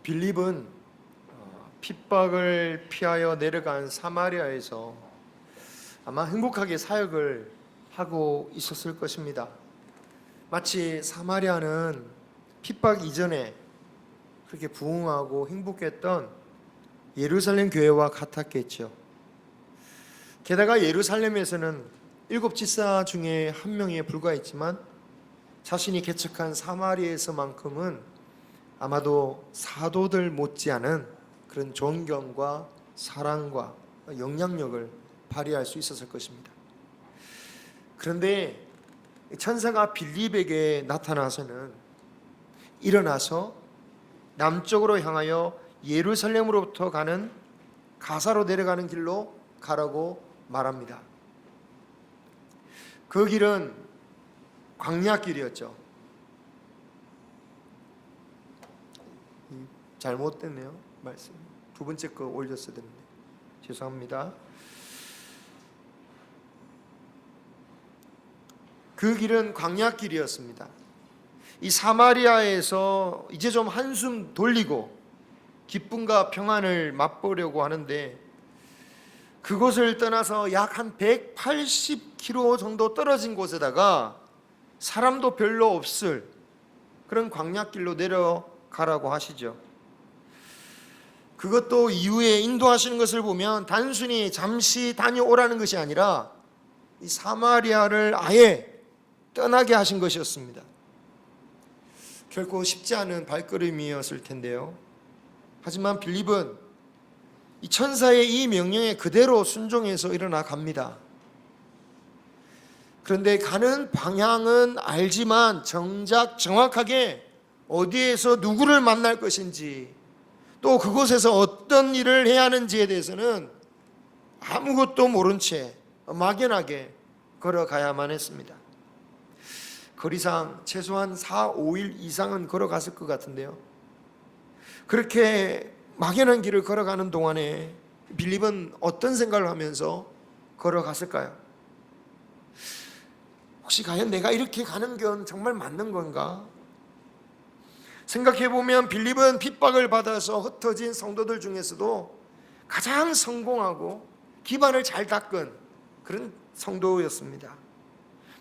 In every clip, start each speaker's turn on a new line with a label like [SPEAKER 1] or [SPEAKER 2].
[SPEAKER 1] 빌립은 핍박을 피하여 내려간 사마리아에서 아마 행복하게 사역을 하고 있었을 것입니다. 마치 사마리아는 핍박 이전에 그렇게 부흥하고 행복했던 예루살렘 교회와 같았겠죠. 게다가 예루살렘에서는 7 지사 중에 한 명에 불과했지만 자신이 개척한 사마리아에서만큼은 아마도 사도들 못지않은 그런 존경과 사랑과 영향력을 발휘할 수 있었을 것입니다. 그런데 천사가 빌립에게 나타나서는 일어나서 남쪽으로 향하여 예루살렘으로부터 가는 가사로 내려가는 길로 가라고 말합니다. 그 길은 광야길이었죠. 잘못됐네요. 말씀 두 번째 거 올렸어야 되는데 죄송합니다. 그 길은 광야길이었습니다. 이 사마리아에서 이제 좀 한숨 돌리고 기쁨과 평안을 맛보려고 하는데 그곳을 떠나서 약 한 180km 정도 떨어진 곳에다가 사람도 별로 없을 그런 광야길로 내려가라고 하시죠. 그것도 이후에 인도하시는 것을 보면 단순히 잠시 다녀오라는 것이 아니라 이 사마리아를 아예 떠나게 하신 것이었습니다. 결코 쉽지 않은 발걸음이었을 텐데요. 하지만 빌립은 이 천사의 이 명령에 그대로 순종해서 일어나 갑니다. 그런데 가는 방향은 알지만 정작 정확하게 어디에서 누구를 만날 것인지 또 그곳에서 어떤 일을 해야 하는지에 대해서는 아무것도 모른 채 막연하게 걸어가야만 했습니다. 거리상 최소한 4-5일 이상은 걸어갔을 것 같은데요. 그렇게 막연한 길을 걸어가는 동안에 빌립은 어떤 생각을 하면서 걸어갔을까요? 혹시 과연 내가 이렇게 가는 건 정말 맞는 건가? 생각해보면 빌립은 핍박을 받아서 흩어진 성도들 중에서도 가장 성공하고 기반을 잘 닦은 그런 성도였습니다.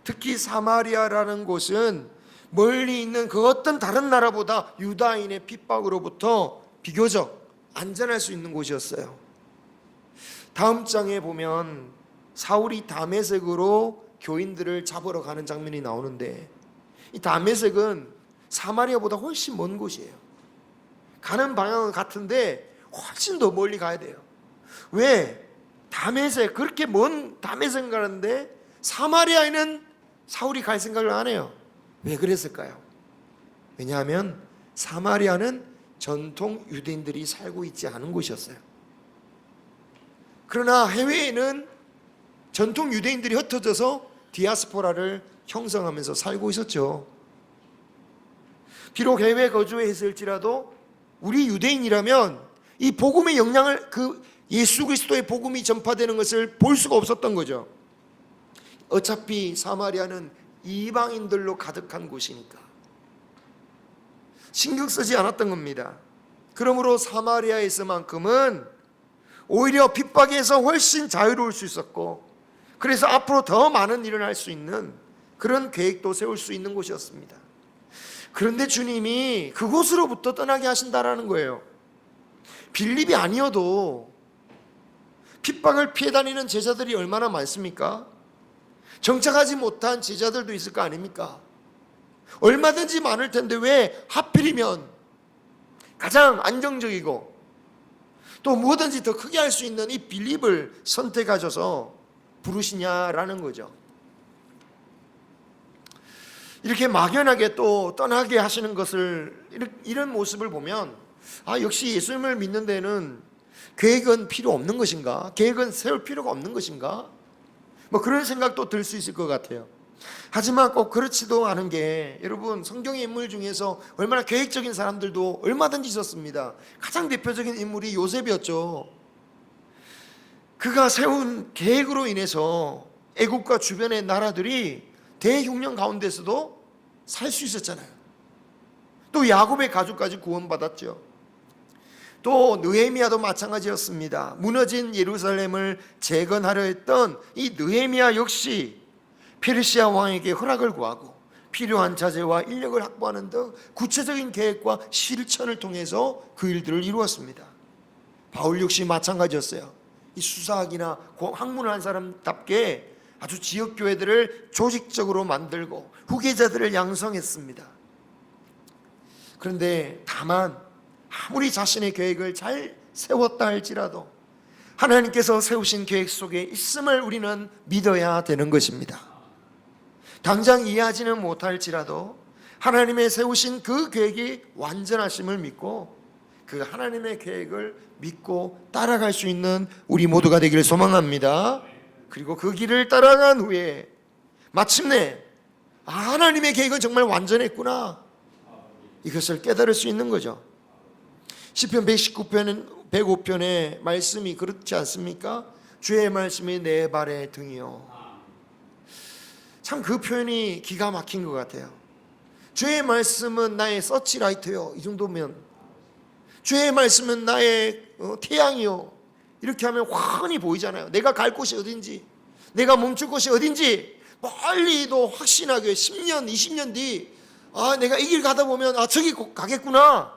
[SPEAKER 1] 특히 사마리아라는 곳은 멀리 있는 그 어떤 다른 나라보다 유다인의 핍박으로부터 비교적 안전할 수 있는 곳이었어요. 다음 장에 보면 사울이 다메섹으로 교인들을 잡으러 가는 장면이 나오는데 이 다메섹은 사마리아보다 훨씬 먼 곳이에요. 가는 방향은 같은데 훨씬 더 멀리 가야 돼요. 왜? 다메섹, 그렇게 먼 다메섹 가는데 사마리아에는 사울이 갈 생각을 안 해요. 왜 그랬을까요? 왜냐하면 사마리아는 전통 유대인들이 살고 있지 않은 곳이었어요. 그러나 해외에는 전통 유대인들이 흩어져서 디아스포라를 형성하면서 살고 있었죠. 비록 해외 거주에 했을지라도 우리 유대인이라면 이 복음의 영향을, 그 예수 그리스도의 복음이 전파되는 것을 볼 수가 없었던 거죠. 어차피 사마리아는 이방인들로 가득한 곳이니까 신경 쓰지 않았던 겁니다. 그러므로 사마리아에서만큼은 오히려 핍박에서 훨씬 자유로울 수 있었고, 그래서 앞으로 더 많은 일을 할 수 있는 그런 계획도 세울 수 있는 곳이었습니다. 그런데 주님이 그곳으로부터 떠나게 하신다라는 거예요. 빌립이 아니어도 핍박을 피해 다니는 제자들이 얼마나 많습니까? 정착하지 못한 제자들도 있을 거 아닙니까? 얼마든지 많을 텐데 왜 하필이면 가장 안정적이고 또 무엇든지 더 크게 할 수 있는 이 빌립을 선택하셔서 부르시냐라는 거죠. 이렇게 막연하게 또 떠나게 하시는 것을, 이런 모습을 보면 역시 예수님을 믿는 데는 계획은 필요 없는 것인가? 계획은 세울 필요가 없는 것인가? 뭐 그런 생각도 들 수 있을 것 같아요. 하지만 꼭 그렇지도 않은 게, 여러분 성경의 인물 중에서 얼마나 계획적인 사람들도 얼마든지 있었습니다. 가장 대표적인 인물이 요셉이었죠. 그가 세운 계획으로 인해서 애국과 주변의 나라들이 대흉년 가운데서도 살 수 있었잖아요. 또 야곱의 가족까지 구원받았죠. 또 느헤미야도 마찬가지였습니다. 무너진 예루살렘을 재건하려 했던 이 느헤미야 역시 페르시아 왕에게 허락을 구하고 필요한 자재와 인력을 확보하는 등 구체적인 계획과 실천을 통해서 그 일들을 이루었습니다. 바울 역시 마찬가지였어요. 이 수사학이나 학문을 한 사람답게 아주 지역교회들을 조직적으로 만들고 후계자들을 양성했습니다. 그런데 다만 아무리 자신의 계획을 잘 세웠다 할지라도 하나님께서 세우신 계획 속에 있음을 우리는 믿어야 되는 것입니다. 당장 이해하지는 못할지라도 하나님의 세우신 그 계획이 완전하심을 믿고 그 하나님의 계획을 믿고 따라갈 수 있는 우리 모두가 되기를 소망합니다. 그리고 그 길을 따라간 후에 마침내 하나님의 계획은 정말 완전했구나, 이것을 깨달을 수 있는 거죠. 시편 105편의 말씀이 그렇지 않습니까? 주의 말씀이 내 발의 등이요. 참 그 표현이 기가 막힌 것 같아요. 주의 말씀은 나의 서치라이트요. 이 정도면, 주의 말씀은 나의 태양이요. 이렇게 하면 훤히 보이잖아요. 내가 갈 곳이 어딘지, 내가 멈출 곳이 어딘지 멀리도 확신하게 10년, 20년 뒤 내가 이 길 가다 보면 저기 가겠구나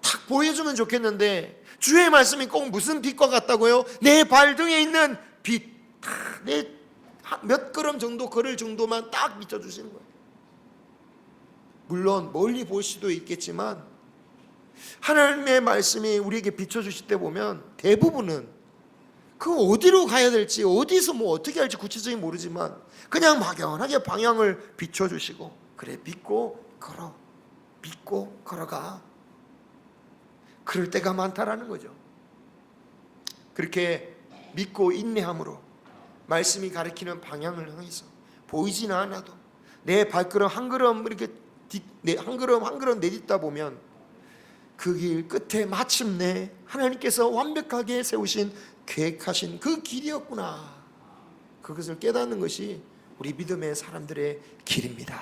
[SPEAKER 1] 탁 보여주면 좋겠는데, 주의 말씀이 꼭 무슨 빛과 같다고요? 내 발등에 있는 빛, 내 몇 걸음 정도 걸을 정도만 딱 비춰주시는 거예요. 물론 멀리 볼 수도 있겠지만 하나님의 말씀이 우리에게 비춰주실 때 보면 대부분은 그 어디로 가야 될지, 어디서 뭐 어떻게 할지 구체적인 모르지만 그냥 막연하게 방향을 비춰주시고, 그래 믿고 걸어, 믿고 걸어가, 그럴 때가 많다라는 거죠. 그렇게 믿고 인내함으로 말씀이 가리키는 방향을 향해서 보이지는 않아도 내 발걸음 한 걸음 이렇게 한 걸음 내딛다 보면 그 길 끝에 마침내 하나님께서 완벽하게 세우신 계획하신 그 길이었구나, 그것을 깨닫는 것이 우리 믿음의 사람들의 길입니다.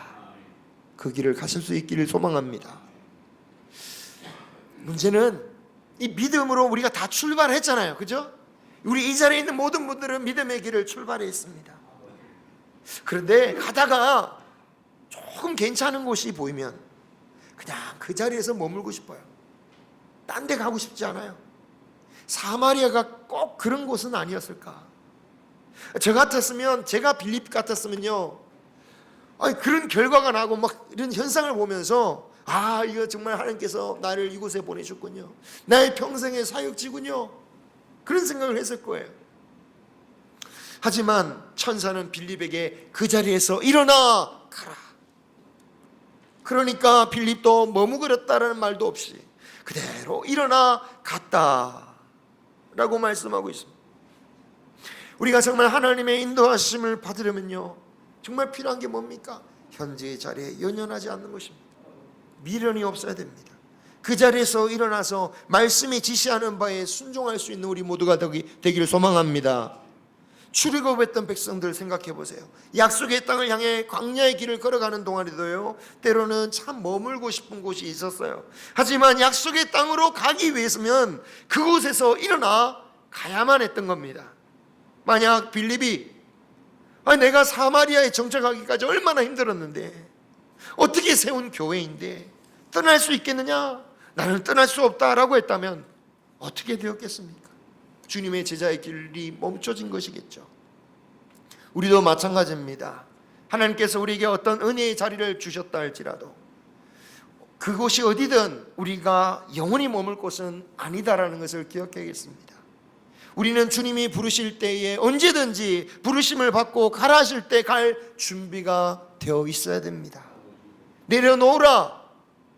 [SPEAKER 1] 그 길을 가실 수 있기를 소망합니다. 문제는 이 믿음으로 우리가 다 출발했잖아요. 그죠? 우리 이 자리에 있는 모든 분들은 믿음의 길을 출발했습니다. 그런데 가다가 조금 괜찮은 곳이 보이면 그냥 그 자리에서 머물고 싶어요. 딴 데 가고 싶지 않아요. 사마리아가 꼭 그런 곳은 아니었을까? 저 같았으면, 제가 빌립 같았으면요, 그런 결과가 나고 막 이런 현상을 보면서 아, 이거 정말 하나님께서 나를 이곳에 보내셨군요. 나의 평생의 사역지군요. 그런 생각을 했을 거예요. 하지만 천사는 빌립에게 그 자리에서 일어나 가라. 그러니까 빌립도 머무르었다라는 말도 없이 그대로 일어나 갔다 라고 말씀하고 있습니다. 우리가 정말 하나님의 인도하심을 받으려면요, 정말 필요한 게 뭡니까? 현재의 자리에 연연하지 않는 것입니다. 미련이 없어야 됩니다. 그 자리에서 일어나서 말씀이 지시하는 바에 순종할 수 있는 우리 모두가 되기를 소망합니다. 출애굽했던 백성들 생각해 보세요. 약속의 땅을 향해 광야의 길을 걸어가는 동안에도요, 때로는 참 머물고 싶은 곳이 있었어요. 하지만 약속의 땅으로 가기 위해서면 그곳에서 일어나 가야만 했던 겁니다. 만약 빌립이 내가 사마리아에 정착하기까지 얼마나 힘들었는데, 어떻게 세운 교회인데 떠날 수 있겠느냐? 나는 떠날 수 없다라고 했다면 어떻게 되었겠습니까? 주님의 제자의 길이 멈춰진 것이겠죠. 우리도 마찬가지입니다. 하나님께서 우리에게 어떤 은혜의 자리를 주셨다 할지라도 그곳이 어디든 우리가 영원히 머물 곳은 아니다라는 것을 기억해야겠습니다. 우리는 주님이 부르실 때에 언제든지 부르심을 받고 가라 하실 때 갈 준비가 되어 있어야 됩니다. 내려놓으라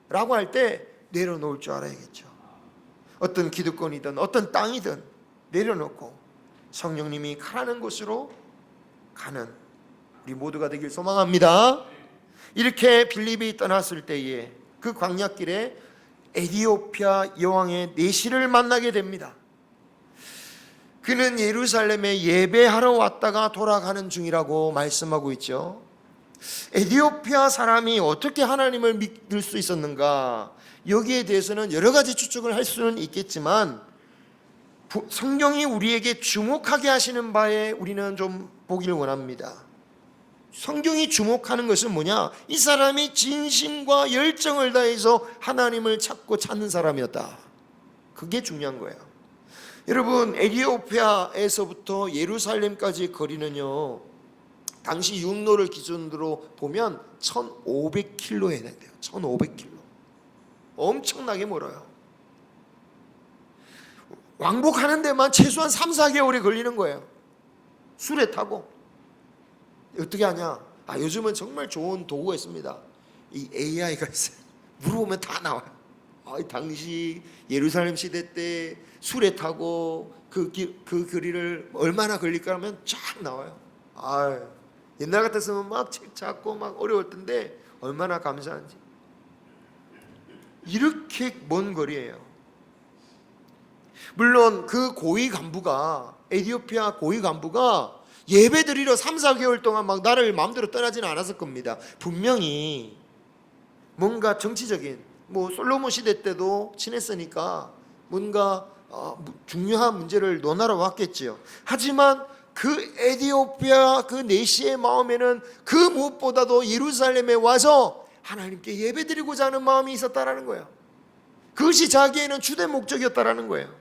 [SPEAKER 1] 라고 할 때 내려놓을 줄 알아야겠죠. 어떤 기득권이든 어떤 땅이든 내려놓고 성령님이 가라는 곳으로 가는 우리 모두가 되길 소망합니다. 이렇게 빌립이 떠났을 때에 그 광야길에 에디오피아 여왕의 내시를 만나게 됩니다. 그는 예루살렘에 예배하러 왔다가 돌아가는 중이라고 말씀하고 있죠. 에디오피아 사람이 어떻게 하나님을 믿을 수 있었는가, 여기에 대해서는 여러 가지 추측을 할 수는 있겠지만 성경이 우리에게 주목하게 하시는 바에 우리는 좀 보기를 원합니다. 성경이 주목하는 것은 뭐냐? 이 사람이 진심과 열정을 다해서 하나님을 찾는 사람이었다. 그게 중요한 거예요. 여러분, 에디오피아에서부터 예루살렘까지 거리는요, 당시 육로를 기준으로 보면 1500km에 해당돼요. 1500km. 엄청나게 멀어요. 왕복하는 데만 최소한 3-4개월이 걸리는 거예요. 수레 타고. 어떻게 하냐? 요즘은 정말 좋은 도구가 있습니다. 이 AI가 있어요. 물어보면 다 나와요. 당시 예루살렘 시대 때 수레 타고 그 거리를 얼마나 걸릴까 하면 쫙 나와요. 옛날 같았으면 막 책 찾고 막 어려울 텐데 얼마나 감사한지. 이렇게 먼 거리예요. 물론 그 고위 간부가, 에티오피아 고위 간부가 예배드리러 3-4개월 동안 막 나라를 마음대로 떠나지는 않았을 겁니다. 분명히 뭔가 정치적인, 솔로몬 시대 때도 친했으니까 뭔가 중요한 문제를 논하러 왔겠지요. 하지만 그 에티오피아 그 내시의 마음에는 그 무엇보다도 예루살렘에 와서 하나님께 예배드리고자 하는 마음이 있었다라는 거예요. 그것이 자기에는 주된 목적이었다라는 거예요.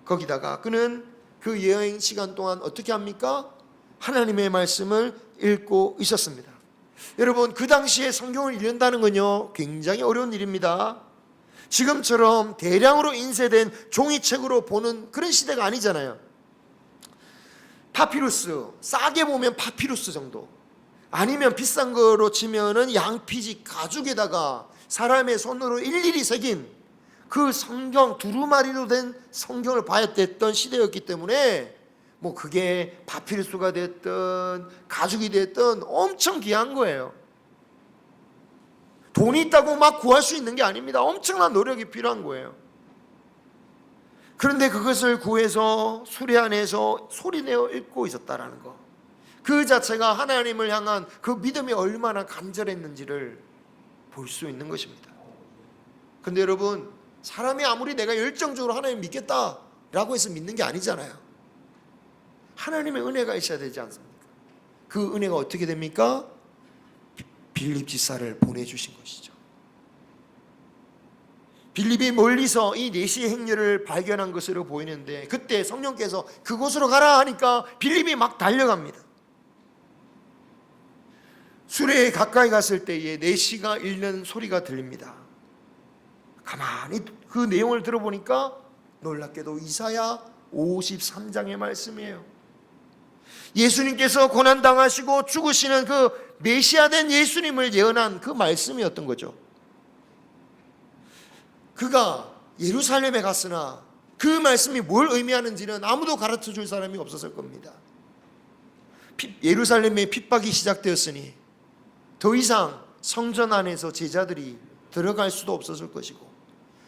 [SPEAKER 1] 거기다가 그는 그 여행 시간 동안 어떻게 합니까? 하나님의 말씀을 읽고 있었습니다. 여러분, 그 당시에 성경을 읽는다는 건요, 굉장히 어려운 일입니다. 지금처럼 대량으로 인쇄된 종이책으로 보는 그런 시대가 아니잖아요. 파피루스, 싸게 보면 파피루스 정도, 아니면 비싼 거로 치면은 양피지 가죽에다가 사람의 손으로 일일이 새긴 그 성경, 두루마리로 된 성경을 봐야 됐던 시대였기 때문에 그게 파피루스가 됐든 가죽이 됐든 엄청 귀한 거예요. 돈이 있다고 막 구할 수 있는 게 아닙니다. 엄청난 노력이 필요한 거예요. 그런데 그것을 구해서 수레안에서 소리내어 읽고 있었다라는 거, 그 자체가 하나님을 향한 그 믿음이 얼마나 간절했는지를 볼 수 있는 것입니다. 그런데 여러분, 사람이 아무리 내가 열정적으로 하나님 믿겠다라고 해서 믿는 게 아니잖아요. 하나님의 은혜가 있어야 되지 않습니까? 그 은혜가 어떻게 됩니까? 빌립 지사를 보내주신 것이죠. 빌립이 멀리서 이 내시의 행렬을 발견한 것으로 보이는데, 그때 성령께서 그곳으로 가라 하니까 빌립이 막 달려갑니다. 수레에 가까이 갔을 때에 내시가 읽는 소리가 들립니다. 가만히 그 내용을 들어보니까 놀랍게도 이사야 53장의 말씀이에요. 예수님께서 고난당하시고 죽으시는 그 메시아된 예수님을 예언한 그 말씀이었던 거죠. 그가 예루살렘에 갔으나 그 말씀이 뭘 의미하는지는 아무도 가르쳐 줄 사람이 없었을 겁니다. 예루살렘에 핍박이 시작되었으니 더 이상 성전 안에서 제자들이 들어갈 수도 없었을 것이고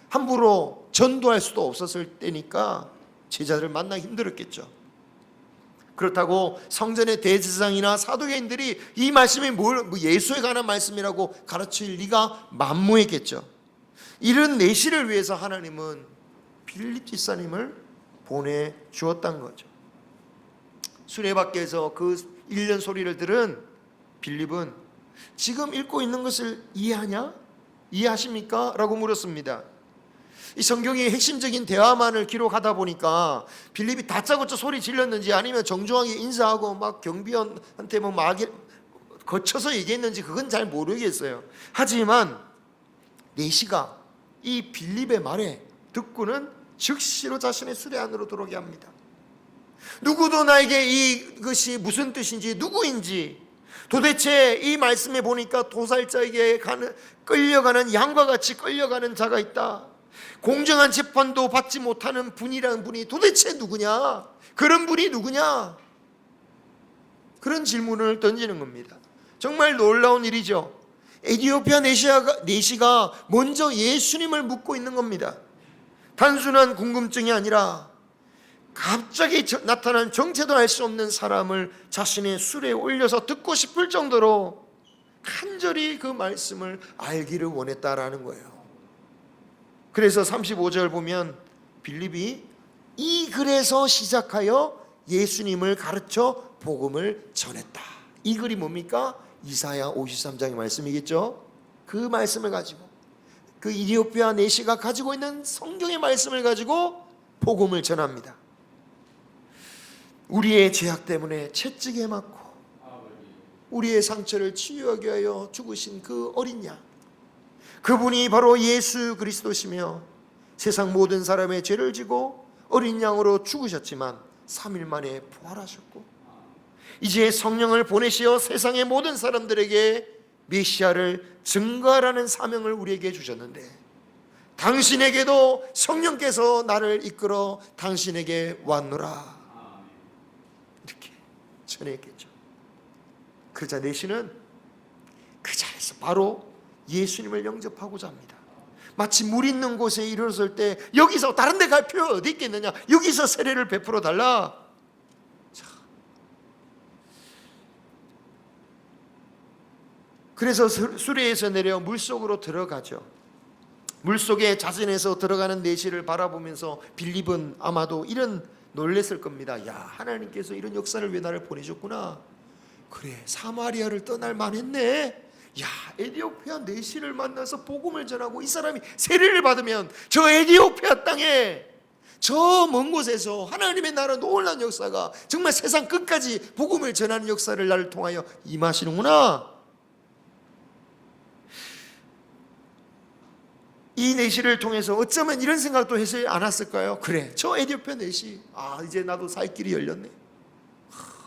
[SPEAKER 1] 함부로 전도할 수도 없었을 때니까 제자들을 만나기 힘들었겠죠. 그렇다고 성전의 대제사장이나 사도계인들이 이 말씀이 예수에 관한 말씀이라고 가르칠 리가 만무했겠죠. 이런 내시를 위해서 하나님은 빌립 집사님을 보내주었던 거죠. 수레밖에서 그 읽는 소리를 들은 빌립은 지금 읽고 있는 것을 이해하냐? 이해하십니까? 라고 물었습니다. 이 성경의 핵심적인 대화만을 기록하다 보니까 빌립이 다짜고짜 소리 질렀는지 아니면 정중하게 인사하고 막 경비원한테 막 거쳐서 얘기했는지 그건 잘 모르겠어요. 하지만 내시가 이 빌립의 말에 듣고는 즉시로 자신의 수레 안으로 들어오게 합니다. 누구도 나에게 이것이 무슨 뜻인지 누구인지 도대체 이 말씀에 보니까 도살자에게 끌려가는 양과 같이 끌려가는 자가 있다. 공정한 재판도 받지 못하는 분이라는 분이 도대체 누구냐? 그런 분이 누구냐? 그런 질문을 던지는 겁니다. 정말 놀라운 일이죠. 에티오피아 내시가 먼저 예수님을 묻고 있는 겁니다. 단순한 궁금증이 아니라 갑자기 나타난 정체도 알 수 없는 사람을 자신의 수레에 올려서 듣고 싶을 정도로 간절히 그 말씀을 알기를 원했다라는 거예요. 그래서 35절 보면 빌립이 이 글에서 시작하여 예수님을 가르쳐 복음을 전했다. 이 글이 뭡니까? 이사야 53장의 말씀이겠죠. 그 말씀을 가지고 그 이디오피아 내시가 가지고 있는 성경의 말씀을 가지고 복음을 전합니다. 우리의 죄악 때문에 채찍에 맞고 우리의 상처를 치유하기 위하여 죽으신 그 어린 양, 그분이 바로 예수 그리스도시며 세상 모든 사람의 죄를 지고 어린 양으로 죽으셨지만 3일 만에 부활하셨고 이제 성령을 보내시어 세상의 모든 사람들에게 메시아를 증거하라는 사명을 우리에게 주셨는데 당신에게도 성령께서 나를 이끌어 당신에게 왔노라 이렇게 전했겠죠. 그러자 내시는 그 자리에서 바로 예수님을 영접하고자 합니다. 마치 물 있는 곳에 이르렀을 때 여기서 다른 데 갈 필요가 어디 있겠느냐, 여기서 세례를 베풀어 달라. 자, 그래서 수레에서 내려 물속으로 들어가죠. 물속에 자진해서 들어가는 내시를 바라보면서 빌립은 아마도 이런 놀랬을 겁니다. 야, 하나님께서 이런 역사를 왜 나를 보내셨구나. 그래, 사마리아를 떠날 만했네. 야, 에티오피아 내시를 만나서 복음을 전하고 이 사람이 세례를 받으면 저 에티오피아 땅에 저 먼 곳에서 하나님의 나라 놀라운 역사가 정말 세상 끝까지 복음을 전하는 역사를 나를 통하여 임하시는구나. 이 내시를 통해서 어쩌면 이런 생각도 하지 않았을까요? 그래, 저 에티오피아 내시, 이제 나도 살 길이 열렸네.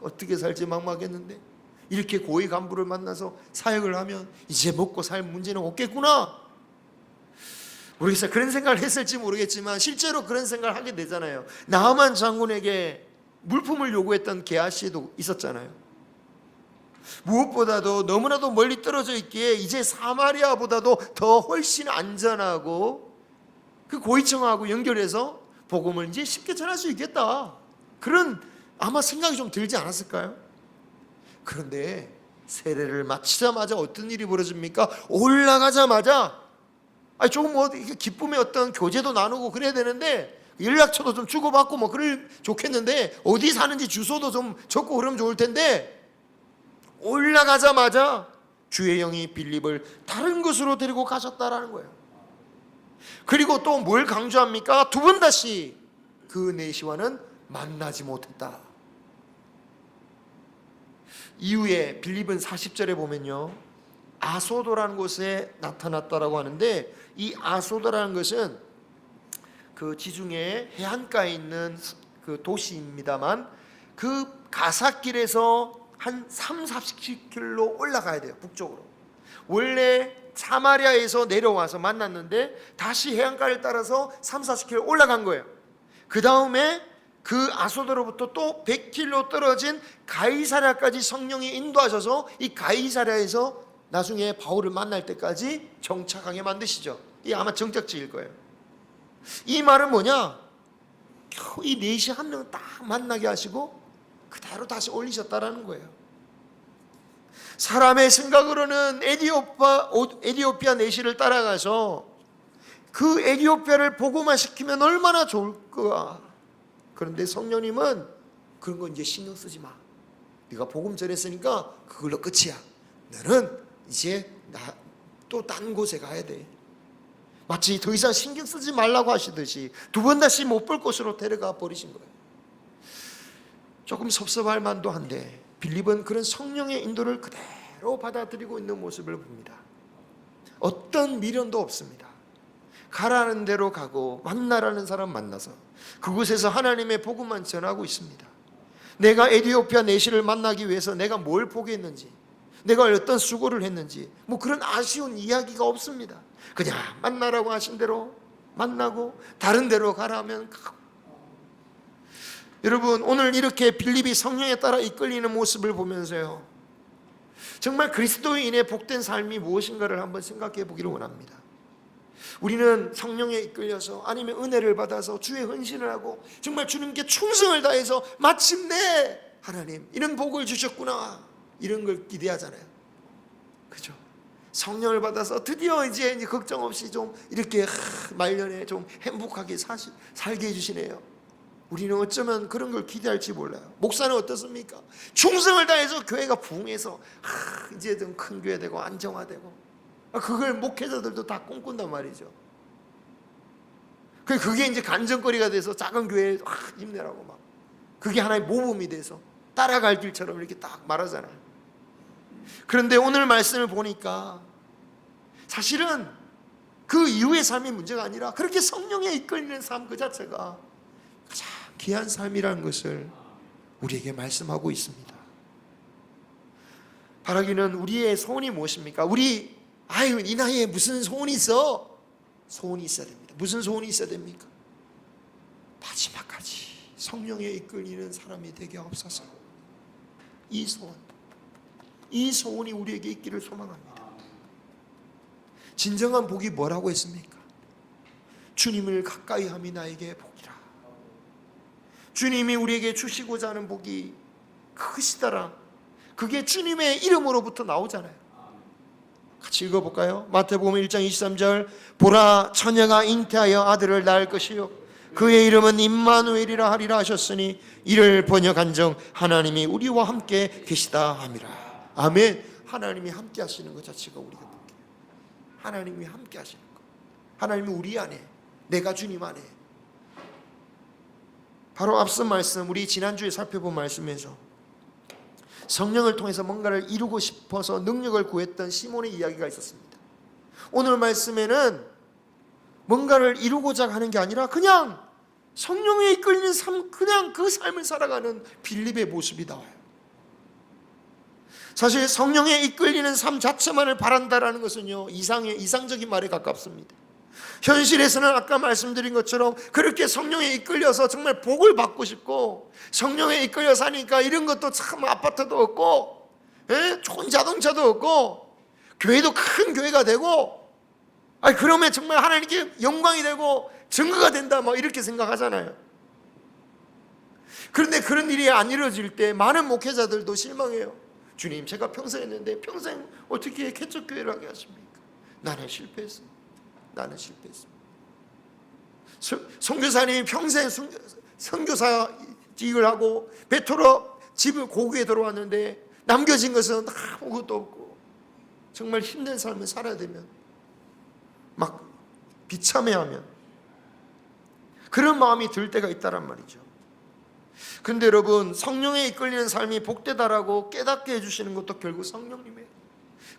[SPEAKER 1] 어떻게 살지 막막했는데 이렇게 고위 간부를 만나서 사역을 하면 이제 먹고 살 문제는 없겠구나. 모르겠어요. 그런 생각을 했을지 모르겠지만 실제로 그런 생각을 하게 되잖아요. 나하만 장군에게 물품을 요구했던 게하시도 있었잖아요. 무엇보다도 너무나도 멀리 떨어져 있기에 이제 사마리아보다도 더 훨씬 안전하고 그 고위청하고 연결해서 복음을 이제 쉽게 전할 수 있겠다, 그런 아마 생각이 좀 들지 않았을까요? 그런데 세례를 마치자마자 어떤 일이 벌어집니까? 올라가자마자 조금 기쁨의 어떤 교제도 나누고 그래야 되는데 연락처도 좀 주고받고 뭐 그럴 좋겠는데 어디 사는지 주소도 좀 적고 그러면 좋을 텐데 올라가자마자 주의 영이 빌립을 다른 곳으로 데리고 가셨다라는 거예요. 그리고 또 뭘 강조합니까? 두 번 다시 그 내시와는 만나지 못했다. 이후에 빌립은 40절에 보면요, 아소도라는 곳에 나타났다라고 하는데, 이 아소도라는 것은 그 지중해 해안가에 있는 그 도시입니다만, 그 가사길에서 한 30-40km 올라가야 돼요. 북쪽으로. 원래 사마리아에서 내려와서 만났는데 다시 해안가를 따라서 30-40km 올라간 거예요. 그 다음에 그 아소도로부터 또 100km 떨어진 가이사랴까지 성령이 인도하셔서 이 가이사랴에서 나중에 바울을 만날 때까지 정착하게 만드시죠. 이게 아마 정착지일 거예요. 이 말은 뭐냐? 겨우 이 넷이 한 명 딱 만나게 하시고 그대로 다시 올리셨다라는 거예요. 사람의 생각으로는 에디오피아 내시를 따라가서 그 에디오피아를 복음화 시키면 얼마나 좋을까. 그런데 성령님은 그런 거 이제 신경 쓰지 마. 네가 복음 전했으니까 그걸로 끝이야. 너는 이제 또 딴 곳에 가야 돼. 마치 더 이상 신경 쓰지 말라고 하시듯이 두 번 다시 못 볼 곳으로 데려가 버리신 거예요. 조금 섭섭할 만도 한데 빌립은 그런 성령의 인도를 그대로 받아들이고 있는 모습을 봅니다. 어떤 미련도 없습니다. 가라는 대로 가고 만나라는 사람 만나서 그곳에서 하나님의 복음만 전하고 있습니다. 내가 에디오피아 내시를 만나기 위해서 내가 뭘 포기했는지, 내가 어떤 수고를 했는지 뭐 그런 아쉬운 이야기가 없습니다. 그냥 만나라고 하신 대로 만나고 다른 데로 가라면 가고. 여러분, 오늘 이렇게 빌립이 성령에 따라 이끌리는 모습을 보면서요, 정말 그리스도인의 복된 삶이 무엇인가를 한번 생각해 보기를 원합니다. 우리는 성령에 이끌려서 아니면 은혜를 받아서 주의 헌신을 하고 정말 주님께 충성을 다해서 마침내 하나님 이런 복을 주셨구나 이런 걸 기대하잖아요. 그죠? 성령을 받아서 드디어 이제 걱정 없이 좀 이렇게 말년에 좀 행복하게 살게 해주시네요. 우리는 어쩌면 그런 걸 기대할지 몰라요. 목사는 어떻습니까? 충성을 다해서 교회가 부흥해서 이제 좀 큰 교회 되고 안정화되고, 그걸 목회자들도 다 꿈꾼단 말이죠. 그게 이제 간증거리가 돼서 작은 교회에 힘내라고 막, 그게 하나의 모범이 돼서 따라갈 길처럼 이렇게 딱 말하잖아요. 그런데 오늘 말씀을 보니까 사실은 그 이후의 삶이 문제가 아니라 그렇게 성령에 이끌리는 삶 그 자체가 가장 귀한 삶이라는 것을 우리에게 말씀하고 있습니다. 바라기는 우리의 소원이 무엇입니까? 이 나이에 무슨 소원이 있어? 소원이 있어야 됩니다. 무슨 소원이 있어야 됩니까? 마지막까지 성령에 이끌리는 사람이 되게 없어서 이 소원이 우리에게 있기를 소망합니다. 진정한 복이 뭐라고 했습니까? 주님을 가까이 함이 나에게 복이라. 주님이 우리에게 주시고자 하는 복이 크시더라. 그게 주님의 이름으로부터 나오잖아요. 같이 읽어볼까요? 마태복음 1장 23절, 보라 처녀가 잉태하여 아들을 낳을 것이요 그의 이름은 임마누엘이라 하리라 하셨으니 이를 번역한정 하나님이 우리와 함께 계시다 함이라. 아멘. 하나님이 함께 하시는 것 자체가 우리가 복이에요. 하나님이 함께 하시는 것. 하나님이 우리 안에, 내가 주님 안에. 바로 앞선 말씀, 우리 지난주에 살펴본 말씀에서 성령을 통해서 뭔가를 이루고 싶어서 능력을 구했던 시몬의 이야기가 있었습니다. 오늘 말씀에는 뭔가를 이루고자 하는 게 아니라 그냥 성령에 이끌리는 삶, 그냥 그 삶을 살아가는 빌립의 모습이 나와요. 사실 성령에 이끌리는 삶 자체만을 바란다라는 것은요, 이상적인 말에 가깝습니다. 현실에서는 아까 말씀드린 것처럼 그렇게 성령에 이끌려서 정말 복을 받고 싶고, 성령에 이끌려 사니까 이런 것도 참 아파트도 없고, 좋은 자동차도 없고, 교회도 큰 교회가 되고, 그러면 정말 하나님께 영광이 되고 증거가 된다, 이렇게 생각하잖아요. 그런데 그런 일이 안 이루어질 때 많은 목회자들도 실망해요. 주님, 제가 평생 했는데 평생 어떻게 개척교회를 하게 하십니까? 나는 실패했습니다. 선교사님이 평생 선교사직을 하고 배틀어 집을 고국에 들어왔는데 남겨진 것은 아무것도 없고 정말 힘든 삶을 살아야 되면 막 비참해하면 그런 마음이 들 때가 있다란 말이죠. 근데 여러분, 성령에 이끌리는 삶이 복되다라고 깨닫게 해주시는 것도 결국 성령님이에요.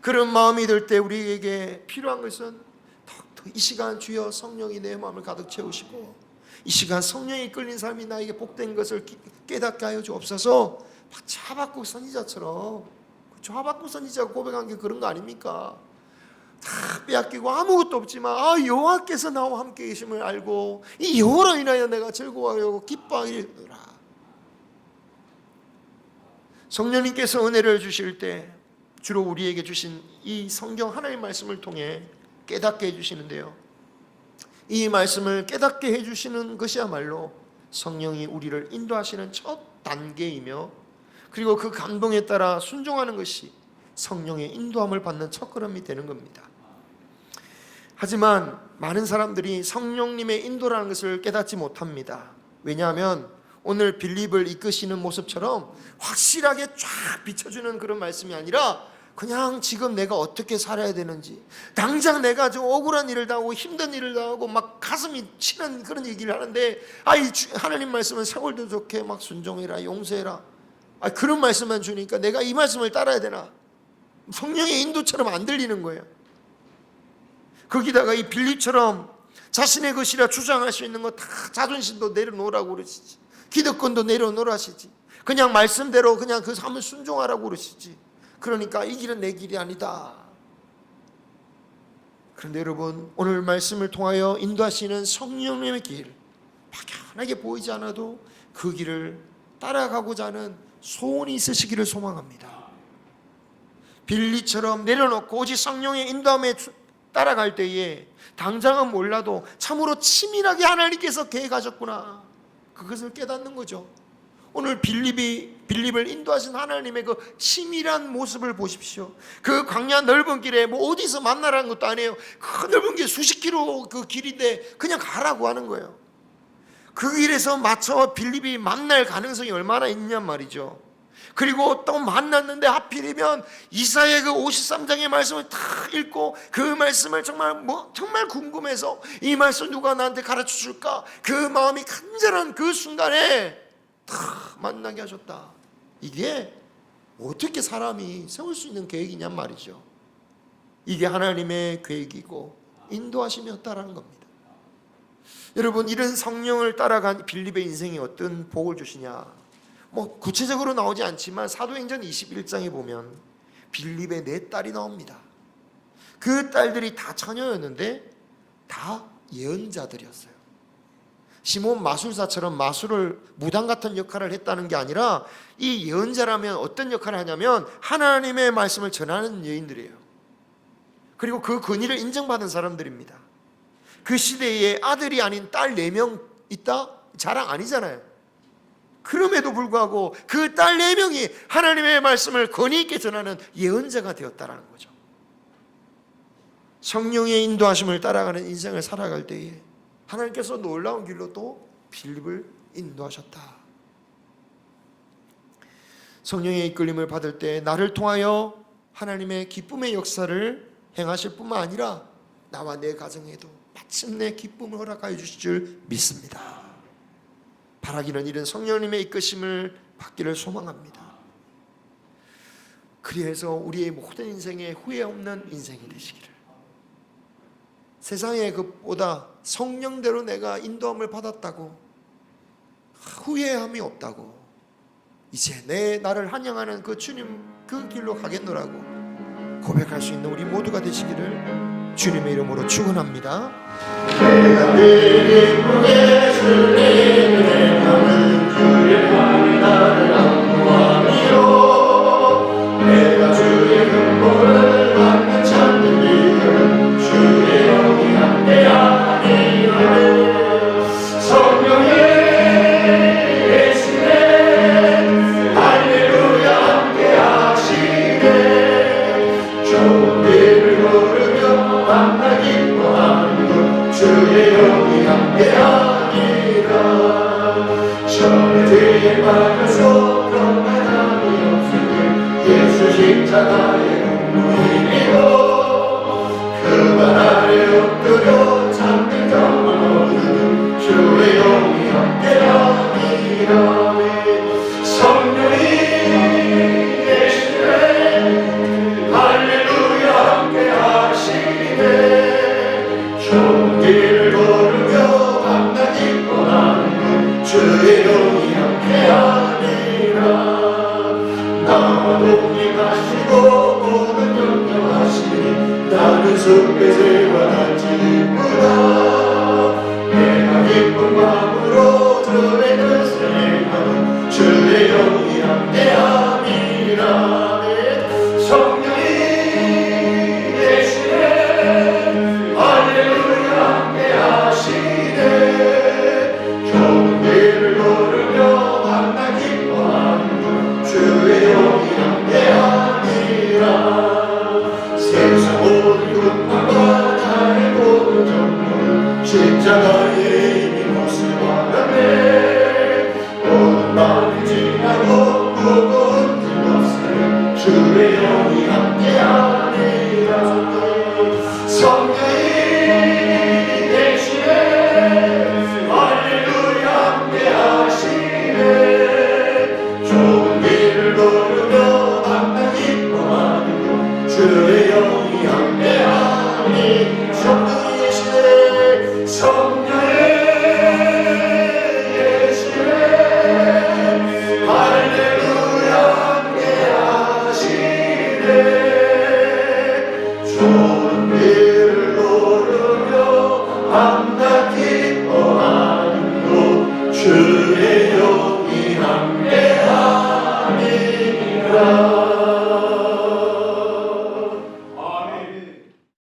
[SPEAKER 1] 그런 마음이 들 때 우리에게 필요한 것은 더욱더 이 시간 주여 성령이 내 마음을 가득 채우시고 이 시간 성령에 이끌린 삶이 나에게 복된 것을 깨닫게 하여 주옵소서. 하박국 선지자처럼, 하박국 선지자가 고백한 게 그런 거 아닙니까? 다 빼앗기고 아무것도 없지만 여호와께서 나와 함께 계심을 알고 이 여호와로 인하여 내가 즐거워하고 기뻐하리라. 성령님께서 은혜를 주실 때 주로 우리에게 주신 이 성경 하나님의 말씀을 통해 깨닫게 해주시는데요, 이 말씀을 깨닫게 해주시는 것이야말로 성령이 우리를 인도하시는 첫 단계이며, 그리고 그 감동에 따라 순종하는 것이 성령의 인도함을 받는 첫걸음이 되는 겁니다. 하지만 많은 사람들이 성령님의 인도라는 것을 깨닫지 못합니다. 왜냐하면 오늘 빌립을 이끄시는 모습처럼 확실하게 쫙 비춰주는 그런 말씀이 아니라 그냥 지금 내가 어떻게 살아야 되는지, 당장 내가 좀 억울한 일을 당하고 힘든 일을 당하고 막 가슴이 치는 그런 얘기를 하는데, 하나님 말씀은 세월도 좋게 막 순종해라, 용서해라, 그런 말씀만 주니까 내가 이 말씀을 따라야 되나? 성령의 인도처럼 안 들리는 거예요. 거기다가 이 빌립처럼 자신의 것이라 주장할 수 있는 거 다 자존심도 내려놓으라고 그러시지, 기득권도 내려놓으라시지, 그냥 말씀대로 그냥 그 삶을 순종하라고 그러시지. 그러니까 이 길은 내 길이 아니다. 그런데 여러분, 오늘 말씀을 통하여 인도하시는 성령님의 길, 막연하게 보이지 않아도 그 길을 따라가고자 하는 소원이 있으시기를 소망합니다. 빌립처럼 내려놓고 오직 성령의 인도함에 따라갈 때에 당장은 몰라도 참으로 치밀하게 하나님께서 계획하셨구나, 그것을 깨닫는 거죠. 오늘 빌립을 인도하신 하나님의 그 치밀한 모습을 보십시오. 그 광야 넓은 길에 뭐 어디서 만나라는 것도 아니에요. 그 넓은 길 수십 킬로 그 길인데 그냥 가라고 하는 거예요. 그 길에서 맞춰 빌립이 만날 가능성이 얼마나 있냔 말이죠. 그리고 또 만났는데 하필이면 이사야 그 53장의 말씀을 다 읽고 그 말씀을 정말 궁금해서 이 말씀 누가 나한테 가르쳐 줄까? 그 마음이 간절한 그 순간에 다 만나게 하셨다. 이게 어떻게 사람이 세울 수 있는 계획이냔 말이죠. 이게 하나님의 계획이고 인도하심이었다라는 겁니다. 여러분, 이런 성령을 따라간 빌립의 인생이 어떤 복을 주시냐, 뭐 구체적으로 나오지 않지만 사도행전 21장에 보면 빌립의 4딸이 나옵니다. 그 딸들이 다 처녀였는데 다 예언자들이었어요. 시몬 마술사처럼 마술을 무당 같은 역할을 했다는 게 아니라 이 예언자라면 어떤 역할을 하냐면 하나님의 말씀을 전하는 여인들이에요. 그리고 그 권위를 인정받은 사람들입니다. 그 시대에 아들이 아닌 딸 4명 있다? 자랑 아니잖아요. 그럼에도 불구하고 그 딸 4명이 하나님의 말씀을 권위 있게 전하는 예언자가 되었다는 거죠. 성령의 인도하심을 따라가는 인생을 살아갈 때에 하나님께서 놀라운 길로 또 빌립을 인도하셨다. 성령의 이끌림을 받을 때 나를 통하여 하나님의 기쁨의 역사를 행하실 뿐만 아니라 나와 내 가정에도 마침내 기쁨을 허락하여 주실 줄 믿습니다. 바라기는 이런 성령님의 이끄심을 받기를 소망합니다. 그래서 우리의 모든 인생에 후회 없는 인생이 되시기를, 세상의 것보다 성령대로 내가 인도함을 받았다고 후회함이 없다고, 이제 나를 환영하는 그 주님 그 길로 가겠노라고 고백할 수 있는 우리 모두가 되시기를 주님의 이름으로 축원합니다. 내가 내 기쁨에